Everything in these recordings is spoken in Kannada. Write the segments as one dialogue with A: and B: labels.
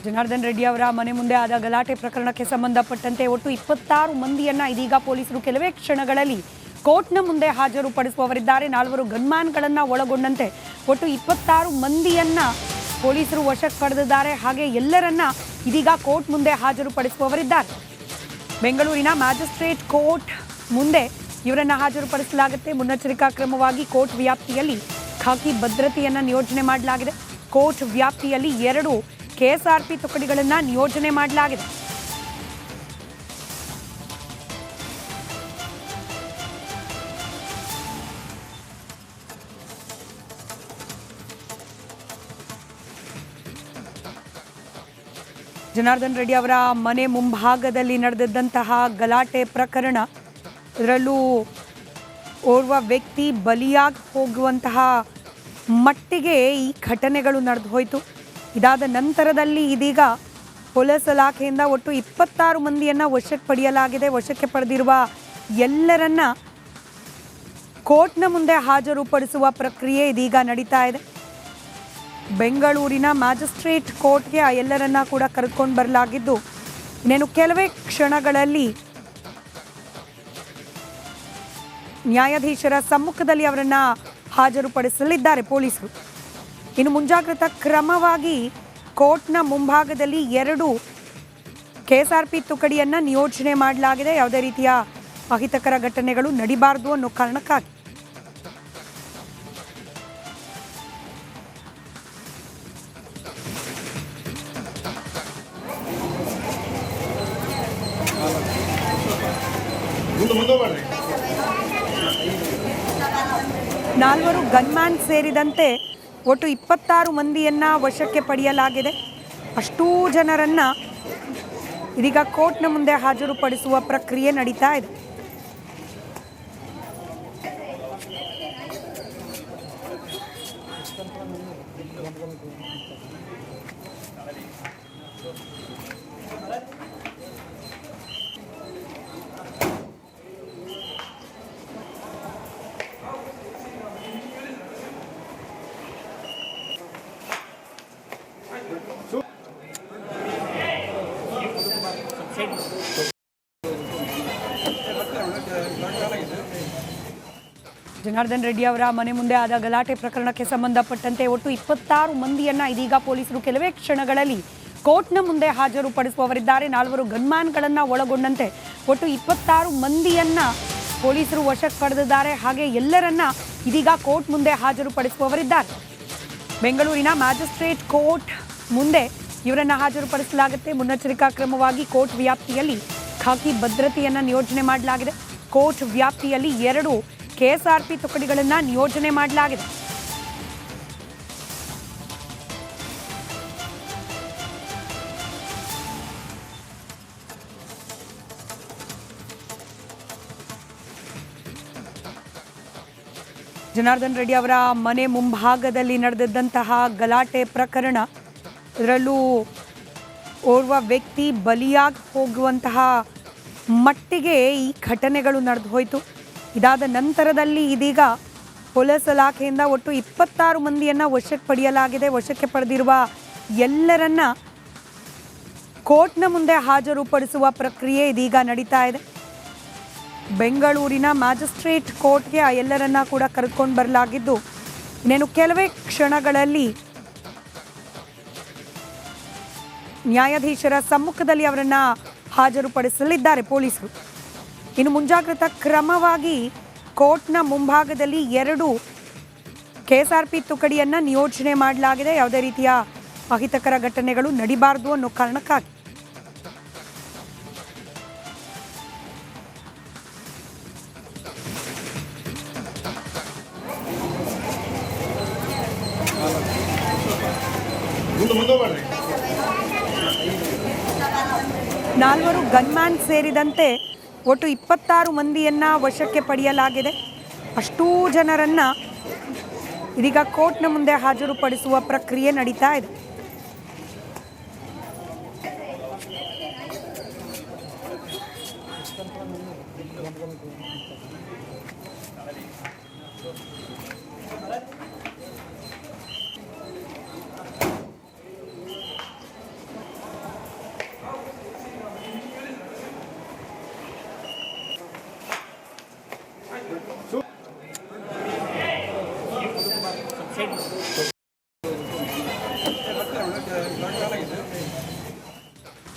A: ಜನಾರ್ದನ್ ರೆಡ್ಡಿ ಅವರ ಮನೆ ಮುಂದೆ ಆದ ಗಲಾಟೆ ಪ್ರಕರಣಕ್ಕೆ ಸಂಬಂಧಪಟ್ಟಂತೆ ಒಟ್ಟು 26 ಮಂದಿಯನ್ನ ಇದೀಗ ಪೊಲೀಸರು ಕೆಲವೇ ಕ್ಷಣಗಳಲ್ಲಿ ಕೋರ್ಟ್ನ ಮುಂದೆ ಹಾಜರುಪಡಿಸುವವರಿದ್ದಾರೆ. 4 ಗನ್ಮ್ಯಾನ್ಗಳನ್ನು ಒಳಗೊಂಡಂತೆ ಒಟ್ಟು 26 ಮಂದಿಯನ್ನ ಪೊಲೀಸರು ವಶಕ್ಕೆ ಪಡೆದಿದ್ದಾರೆ. ಹಾಗೆ ಎಲ್ಲರನ್ನ ಇದೀಗ ಕೋರ್ಟ್ ಮುಂದೆ ಹಾಜರುಪಡಿಸುವವರಿದ್ದಾರೆ. ಬೆಂಗಳೂರಿನ ಮ್ಯಾಜಿಸ್ಟ್ರೇಟ್ ಕೋರ್ಟ್ ಮುಂದೆ ಇವರನ್ನ ಹಾಜರುಪಡಿಸಲಾಗುತ್ತೆ. ಮುನ್ನೆಚ್ಚರಿಕಾ ಕ್ರಮವಾಗಿ ಕೋರ್ಟ್ ವ್ಯಾಪ್ತಿಯಲ್ಲಿ ಖಾಕಿ ಭದ್ರತೆಯನ್ನು ನಿಯೋಜನೆ ಮಾಡಲಾಗಿದೆ. ಕೋರ್ಟ್ ವ್ಯಾಪ್ತಿಯಲ್ಲಿ 2 ಕೆಎಸ್ಆರ್ಪಿ ತುಕಡಿಗಳನ್ನು ನಿಯೋಜನೆ ಮಾಡಲಾಗಿದೆ. ಜನಾರ್ದನ್ ರೆಡ್ಡಿ ಅವರ ಮನೆ ಮುಂಭಾಗದಲ್ಲಿ ನಡೆದಿದ್ದಂತಹ ಗಲಾಟೆ ಪ್ರಕರಣ, ಇದರಲ್ಲೂ ಓರ್ವ ವ್ಯಕ್ತಿ ಬಲಿಯಾಗಿ ಹೋಗುವಂತಹ ಮಟ್ಟಿಗೆ ಈ ಘಟನೆಗಳು ನಡೆದು ಹೋಯಿತು. ಇದಾದ ನಂತರದಲ್ಲಿ ಇದೀಗ ಪೊಲೀಸ್ ಇಲಾಖೆಯಿಂದ ಒಟ್ಟು 26 ಮಂದಿಯನ್ನು ವಶಕ್ಕೆ ಪಡೆಯಲಾಗಿದೆ. ವಶಕ್ಕೆ ಪಡೆದಿರುವ ಎಲ್ಲರನ್ನ ಕೋರ್ಟ್ನ ಮುಂದೆ ಹಾಜರುಪಡಿಸುವ ಪ್ರಕ್ರಿಯೆ ಇದೀಗ ನಡೀತಾ ಇದೆ. ಬೆಂಗಳೂರಿನ ಮ್ಯಾಜಿಸ್ಟ್ರೇಟ್ ಕೋರ್ಟ್ಗೆ ಆ ಎಲ್ಲರನ್ನ ಕೂಡ ಕರೆದುಕೊಂಡು ಬರಲಾಗಿದ್ದು, ಇನ್ನೇನು ಕೆಲವೇ ಕ್ಷಣಗಳಲ್ಲಿ ನ್ಯಾಯಾಧೀಶರ ಸಮ್ಮುಖದಲ್ಲಿ ಅವರನ್ನ ಹಾಜರುಪಡಿಸಲಿದ್ದಾರೆ ಪೊಲೀಸರು. ಇನ್ನು ಮುಂಜಾಗ್ರತಾ ಕ್ರಮವಾಗಿ ಕೋರ್ಟ್ನ ಮುಂಭಾಗದಲ್ಲಿ 2 ಕೆಎಸ್ಆರ್ಪಿ ತುಕಡಿಯನ್ನು ನಿಯೋಜನೆ ಮಾಡಲಾಗಿದೆ. ಯಾವುದೇ ರೀತಿಯ ಅಹಿತಕರ ಘಟನೆಗಳು ನಡೀಬಾರದು ಅನ್ನೋ ಕಾರಣಕ್ಕಾಗಿ. ನಾಲ್ವರು ಗನ್ಮ್ಯಾನ್ ಸೇರಿದಂತೆ ಒಟ್ಟು 26 ಮಂದಿಯನ್ನ ವಶಕ್ಕೆ ಪಡೆಯಲಾಗಿದೆ. ಅಷ್ಟೂ ಜನರನ್ನ ಇದೀಗ ಕೋರ್ಟ್ನ ಮುಂದೆ ಹಾಜರುಪಡಿಸುವ ಪ್ರಕ್ರಿಯೆ ನಡೀತಾ ಇದೆ. ಜನಾರ್ದನ್ ರೆಡ್ಡಿ ಅವರ ಮನೆ ಮುಂದೆ ಆದ ಗಲಾಟೆ ಪ್ರಕರಣಕ್ಕೆ ಸಂಬಂಧಪಟ್ಟಂತೆ ಒಟ್ಟು 26 ಮಂದಿಯನ್ನ ಇದೀಗ ಪೊಲೀಸರು ಕೆಲವೇ ಕ್ಷಣಗಳಲ್ಲಿ ಕೋರ್ಟ್ನ ಮುಂದೆ ಹಾಜರುಪಡಿಸುವವರಿದ್ದಾರೆ. 4 ಗನ್ಮ್ಯಾನ್ಗಳನ್ನು ಒಳಗೊಂಡಂತೆ ಒಟ್ಟು 26 ಮಂದಿಯನ್ನ ಪೊಲೀಸರು ವಶಕ್ಕೆ ಪಡೆದಿದ್ದಾರೆ. ಹಾಗೆ ಎಲ್ಲರನ್ನ ಇದೀಗ ಕೋರ್ಟ್ ಮುಂದೆ ಹಾಜರುಪಡಿಸುವವರಿದ್ದಾರೆ. ಬೆಂಗಳೂರಿನ ಮ್ಯಾಜಿಸ್ಟ್ರೇಟ್ ಕೋರ್ಟ್ ಮುಂದೆ ಇವರನ್ನ ಹಾಜರುಪಡಿಸಲಾಗುತ್ತೆ. ಮುನ್ನೆಚ್ಚರಿಕಾ ಕ್ರಮವಾಗಿ ಕೋರ್ಟ್ ವ್ಯಾಪ್ತಿಯಲ್ಲಿ ಖಾಕಿ ಭದ್ರತೆಯನ್ನು ನಿಯೋಜನೆ ಮಾಡಲಾಗಿದೆ. ಕೋರ್ಟ್ ವ್ಯಾಪ್ತಿಯಲ್ಲಿ 2 ಕೆಎಸ್ಆರ್ಪಿ ತುಕಡಿಗಳನ್ನು ನಿಯೋಜನೆ ಮಾಡಲಾಗಿದೆ. ಜನಾರ್ದನ್ ರೆಡ್ಡಿ ಅವರ ಮನೆ ಮುಂಭಾಗದಲ್ಲಿ ನಡೆದಿದ್ದಂತಹ ಗಲಾಟೆ ಪ್ರಕರಣ, ಇದರಲ್ಲೂ ಓರ್ವ ವ್ಯಕ್ತಿ ಬಲಿಯಾಗಿ ಹೋಗುವಂತಹ ಮಟ್ಟಿಗೆ ಈ ಘಟನೆಗಳು ನಡೆದು ಹೋಯಿತು. ಇದಾದ ನಂತರದಲ್ಲಿ ಇದೀಗ ಪೊಲೀಸ್ ಇಲಾಖೆಯಿಂದ ಒಟ್ಟು 26 ಮಂದಿಯನ್ನು ವಶಕ್ಕೆ ಪಡೆಯಲಾಗಿದೆ. ವಶಕ್ಕೆ ಪಡೆದಿರುವ ಎಲ್ಲರನ್ನ ಕೋರ್ಟ್ನ ಮುಂದೆ ಹಾಜರುಪಡಿಸುವ ಪ್ರಕ್ರಿಯೆ ಇದೀಗ ನಡೀತಾ ಇದೆ. ಬೆಂಗಳೂರಿನ ಮ್ಯಾಜಿಸ್ಟ್ರೇಟ್ ಕೋರ್ಟ್ಗೆ ಆ ಎಲ್ಲರನ್ನ ಕೂಡ ಕರೆದುಕೊಂಡು ಬರಲಾಗಿದ್ದು, ಇನ್ನೇನು ಕೆಲವೇ ಕ್ಷಣಗಳಲ್ಲಿ ನ್ಯಾಯಾಧೀಶರ ಸಮ್ಮುಖದಲ್ಲಿ ಅವರನ್ನ ಹಾಜರುಪಡಿಸಲಿದ್ದಾರೆ ಪೊಲೀಸರು. ಇನ್ನು ಮುಂಜಾಗ್ರತಾ ಕ್ರಮವಾಗಿ ಕೋರ್ಟ್ನ ಮುಂಭಾಗದಲ್ಲಿ 2 ಕೆಎಸ್ಆರ್ಪಿ ತುಕಡಿಯನ್ನು ನಿಯೋಜನೆ ಮಾಡಲಾಗಿದೆ. ಯಾವುದೇ ರೀತಿಯ ಅಹಿತಕರ ಘಟನೆಗಳು ನಡೀಬಾರದು ಅನ್ನೋ ಕಾರಣಕ್ಕಾಗಿ. ನಾಲ್ವರು ಗನ್ಮ್ಯಾನ್ ಸೇರಿದಂತೆ ಒಟ್ಟು 26 ಮಂದಿಯನ್ನ ವಶಕ್ಕೆ ಪಡೆಯಲಾಗಿದೆ. ಅಷ್ಟೂ ಜನರನ್ನ ಇದೀಗ ಕೋರ್ಟ್ನ ಮುಂದೆ ಹಾಜರುಪಡಿಸುವ ಪ್ರಕ್ರಿಯೆ ನಡೀತಾ ಇದೆ.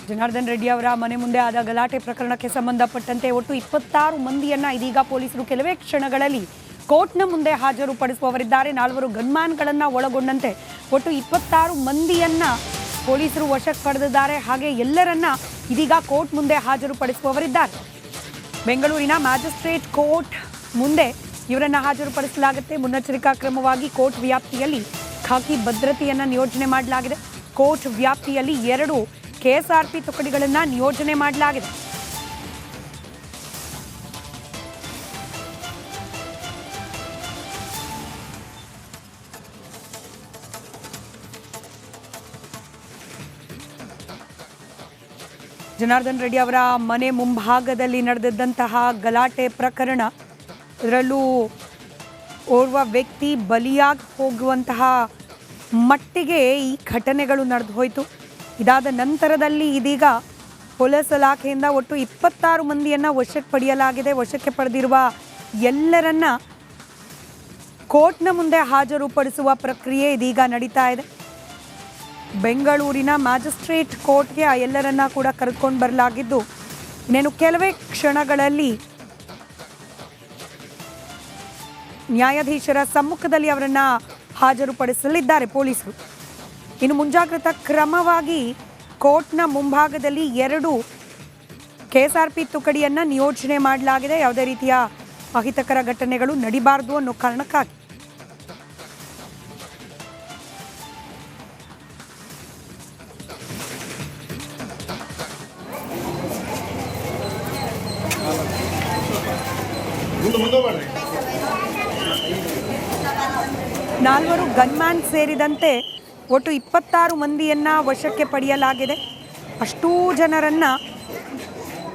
A: ಜನಾರ್ದನ್ ರೆಡ್ಡಿ ಅವರ ಮನೆ ಮುಂದೆ ಆದ ಗಲಾಟೆ ಪ್ರಕರಣಕ್ಕೆ ಸಂಬಂಧಪಟ್ಟಂತೆ ಒಟ್ಟು 26 ಮಂದಿಯನ್ನ ಇದೀಗ ಪೊಲೀಸರು ಕೆಲವೇ ಕ್ಷಣಗಳಲ್ಲಿ ಕೋರ್ಟ್ನ ಮುಂದೆ ಹಾಜರುಪಡಿಸುವವರಿದ್ದಾರೆ. 4 ಗನ್ಮ್ಯಾನ್ಗಳನ್ನ ಒಳಗೊಂಡಂತೆ ಒಟ್ಟು 26 ಮಂದಿಯನ್ನ ಪೊಲೀಸರು ವಶಕ್ಕೆ ಪಡೆದಿದ್ದಾರೆ. ಹಾಗೆ ಎಲ್ಲರನ್ನ ಇದೀಗ ಕೋರ್ಟ್ ಮುಂದೆ ಹಾಜರುಪಡಿಸುವವರಿದ್ದಾರೆ. ಬೆಂಗಳೂರಿನ ಮ್ಯಾಜಿಸ್ಟ್ರೇಟ್ ಕೋರ್ಟ್ ಮುಂದೆ ಇವರನ್ನ ಹಾಜರುಪಡಿಸಲಾಗುತ್ತೆ. ಮುನ್ನೆಚ್ಚರಿಕಾ ಕ್ರಮವಾಗಿ ಕೋರ್ಟ್ ವ್ಯಾಪ್ತಿಯಲ್ಲಿ ಖಾಕಿ ಭದ್ರತೆಯನ್ನ ನಿಯೋಜನೆ ಮಾಡಲಾಗಿದೆ. ಕೋರ್ಟ್ ವ್ಯಾಪ್ತಿಯಲ್ಲಿ 2 ಕೆಎಸ್ಆರ್ಪಿ ತುಕಡಿಗಳನ್ನು ನಿಯೋಜನೆ ಮಾಡಲಾಗಿದೆ. ಜನಾರ್ದನ್ ರೆಡ್ಡಿ ಅವರ ಮನೆ ಮುಂಭಾಗದಲ್ಲಿ ನಡೆದಿದ್ದಂತಹ ಗಲಾಟೆ ಪ್ರಕರಣ, ಇದರಲ್ಲೂ ಓರ್ವ ವ್ಯಕ್ತಿ ಬಲಿಯಾಗಿ ಹೋಗುವಂತಹ ಮಟ್ಟಿಗೆ ಈ ಘಟನೆಗಳು ನಡೆದು ಹೋಯಿತು. ಇದಾದ ನಂತರದಲ್ಲಿ ಇದೀಗ ಪೊಲೀಸ್ ಇಲಾಖೆಯಿಂದ ಒಟ್ಟು 26 ಮಂದಿಯನ್ನು ವಶಕ್ಕೆ ಪಡೆಯಲಾಗಿದೆ. ವಶಕ್ಕೆ ಪಡೆದಿರುವ ಎಲ್ಲರನ್ನ ಕೋರ್ಟ್ನ ಮುಂದೆ ಹಾಜರುಪಡಿಸುವ ಪ್ರಕ್ರಿಯೆ ಇದೀಗ ನಡೀತಾ ಇದೆ. ಬೆಂಗಳೂರಿನ ಮ್ಯಾಜಿಸ್ಟ್ರೇಟ್ ಕೋರ್ಟ್ಗೆ ಆ ಎಲ್ಲರನ್ನ ಕೂಡ ಕರೆದುಕೊಂಡು ಬರಲಾಗಿದ್ದು, ಇನ್ನೇನು ಕೆಲವೇ ಕ್ಷಣಗಳಲ್ಲಿ ನ್ಯಾಯಾಧೀಶರ ಸಮ್ಮುಖದಲ್ಲಿ ಅವರನ್ನ ಹಾಜರುಪಡಿಸಲಿದ್ದಾರೆ ಪೊಲೀಸರು. ಇನ್ನು ಮುಂಜಾಗ್ರತಾ ಕ್ರಮವಾಗಿ ಕೋರ್ಟ್ನ ಮುಂಭಾಗದಲ್ಲಿ 2 ಕೆಎಸ್ಆರ್ಪಿ ತುಕಡಿಯನ್ನು ನಿಯೋಜನೆ ಮಾಡಲಾಗಿದೆ. ಯಾವುದೇ ರೀತಿಯ ಅಹಿತಕರ ಘಟನೆಗಳು ನಡೀಬಾರದು ಅನ್ನೋ ಕಾರಣಕ್ಕಾಗಿ. ನಾಲ್ವರು ಗನ್ಮ್ಯಾನ್ ಸೇರಿದಂತೆ ಒಟ್ಟು 26 ಮಂದಿಯನ್ನ ವಶಕ್ಕೆ ಪಡೆಯಲಾಗಿದೆ. ಅಷ್ಟೂ ಜನರನ್ನ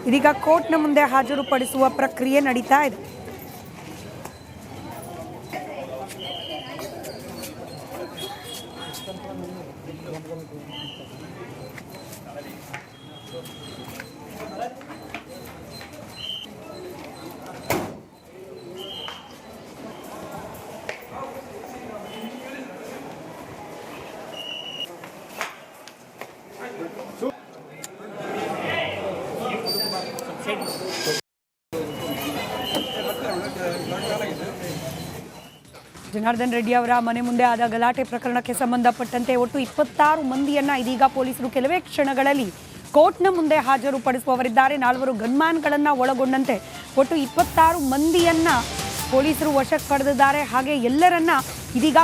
A: ಇದೀಗ ಕೋರ್ಟ್ನ ಮುಂದೆ ಹಾಜರುಪಡಿಸುವ ಪ್ರಕ್ರಿಯೆ ನಡೀತಾ ಇದೆ. ಜನಾರ್ದನ್ ರೆಡ್ಡಿ ಅವರ ಮನೆ ಮುಂದೆ ಆದ ಗಲಾಟೆ ಪ್ರಕರಣಕ್ಕೆ ಸಂಬಂಧಪಟ್ಟಂತೆ ಒಟ್ಟು 26 ಮಂದಿಯನ್ನ ಇದೀಗ ಪೊಲೀಸರು ಕೆಲವೇ ಕ್ಷಣಗಳಲ್ಲಿ ಕೋರ್ಟ್ನ ಮುಂದೆ ಹಾಜರುಪಡಿಸುವವರಿದ್ದಾರೆ. 4 ಗನ್ಮ್ಯಾನ್ಗಳನ್ನ ಒಳಗೊಂಡಂತೆ ಒಟ್ಟು 26 ಮಂದಿಯನ್ನ ಪೊಲೀಸರು ವಶಕ್ಕೆ ಪಡೆದಿದ್ದಾರೆ. ಹಾಗೆ ಎಲ್ಲರನ್ನ ಇದೀಗ